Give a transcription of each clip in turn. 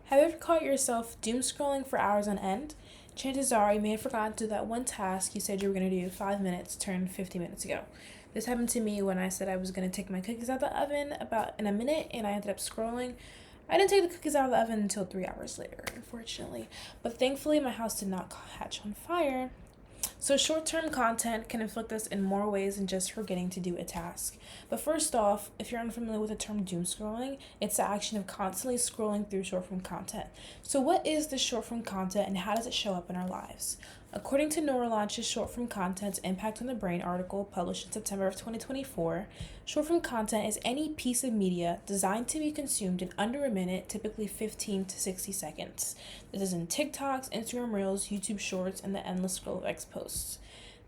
Have you ever caught yourself doom scrolling for hours on end? Chances are you may have forgotten to do that one task you said you were going to do 5 minutes turned 50 minutes ago. This happened to me when I said I was going to take my cookies out of the oven about in a minute and I ended up scrolling. I didn't take the cookies out of the oven until 3 hours later, unfortunately. But thankfully, my house did not catch on fire. So, short term content can inflict us in more ways than just forgetting to do a task. But first off, if you're unfamiliar with the term doom scrolling, it's the action of constantly scrolling through short form content. So, what is the short form content and how does it show up in our lives? According to Neurolaunch's Short Form Content's Impact on the Brain article published in September of 2024, short form content is any piece of media designed to be consumed in under a minute, typically 15 to 60 seconds. This is in TikToks, Instagram Reels, YouTube Shorts, and the endless scroll of X posts.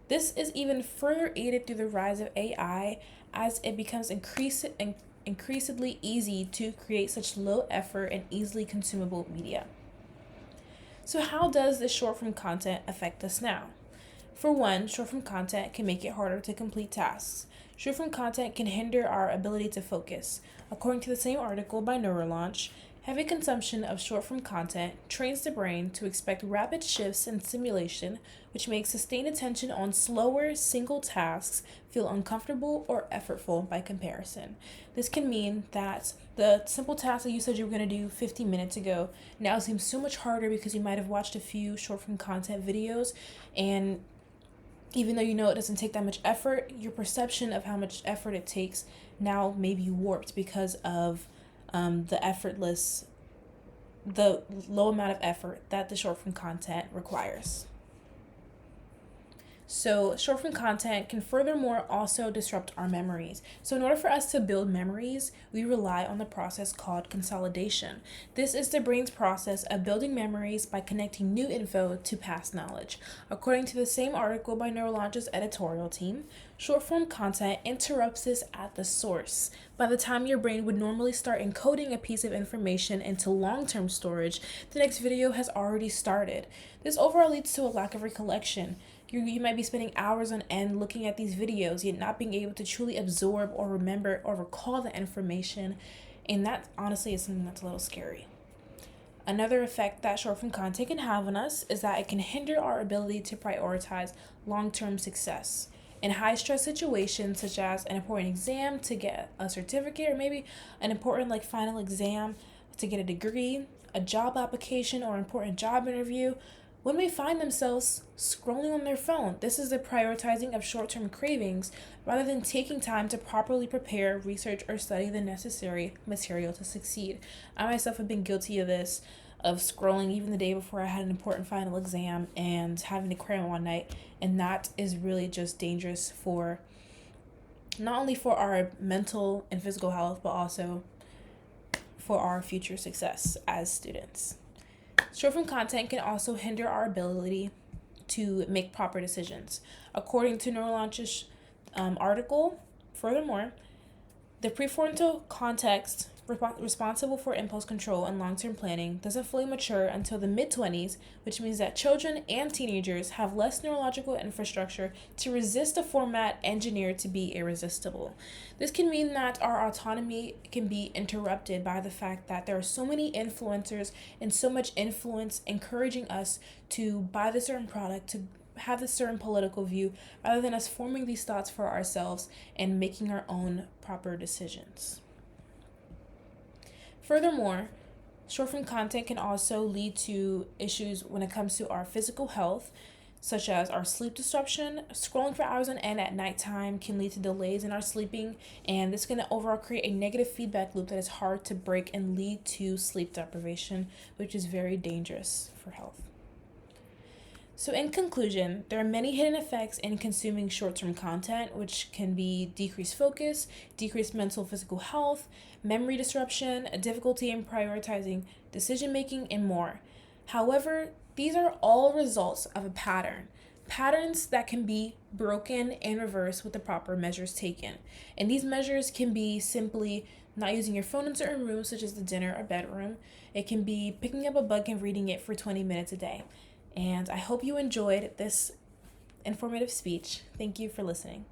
This is even further aided through the rise of AI as it becomes increasingly easy to create such low effort and easily consumable media. So, how does this short form content affect us now? For one, short form content can make it harder to complete tasks. Short form content can hinder our ability to focus. According to the same article by Neurolaunch, heavy consumption of short form content trains the brain to expect rapid shifts in stimulation, which makes sustained attention on slower, single tasks feel uncomfortable or effortful by comparison. This can mean that the simple task that you said you were going to do 15 minutes ago now seems so much harder because you might have watched a few short form content videos, and even though you know it doesn't take that much effort, your perception of how much effort it takes now may be warped because of the low amount of effort that the short form content requires. So, short form content can furthermore also disrupt our memories. So, in order for us to build memories, we rely on the process called consolidation. This is the brain's process of building memories by connecting new info to past knowledge. According to the same article by Neurolaunch's editorial team, short form content interrupts this at the source. By the time your brain would normally start encoding a piece of information into long term storage, the next video has already started. This overall leads to a lack of recollection. You might be spending hours on end looking at these videos, yet not being able to truly absorb or remember or recall the information. And that honestly is something that's a little scary. Another effect that short form content can have on us is that it can hinder our ability to prioritize long term success. In high stress situations, such as an important exam to get a certificate, or maybe an important final exam to get a degree, a job application, or an important job interview, one may find themselves scrolling on their phone. This is the prioritizing of short term cravings rather than taking time to properly prepare, research, or study the necessary material to succeed. I myself have been guilty of this, of scrolling even the day before I had an important final exam and having to cram one night. And that is really just dangerous for not only for our mental and physical health, but also for our future success as students. Short form content can also hinder our ability to make proper decisions. According to Neurolaunch's article, furthermore, the prefrontal cortex responsible for impulse control and long-term planning doesn't fully mature until the mid-20s, which means that children and teenagers have less neurological infrastructure to resist a format engineered to be irresistible. This can mean that our autonomy can be interrupted by the fact that there are so many influencers and so much influence encouraging us to buy the certain product, to have a certain political view, rather than us forming these thoughts for ourselves and making our own proper decisions. Furthermore, short form content can also lead to issues when it comes to our physical health, such as our sleep disruption. Scrolling for hours on end at nighttime can lead to delays in our sleeping, and this can overall create a negative feedback loop that is hard to break and lead to sleep deprivation, which is very dangerous for health. So, in conclusion, there are many hidden effects in consuming short term content, which can be decreased focus, decreased mental physical health, memory disruption, a difficulty in prioritizing decision making, and more. However, these are all results of a patterns that can be broken and reversed with the proper measures taken. And these measures can be simply not using your phone in certain rooms, such as the dinner or bedroom. It can be picking up a book and reading it for 20 minutes a day. And I hope you enjoyed this informative speech. Thank you for listening.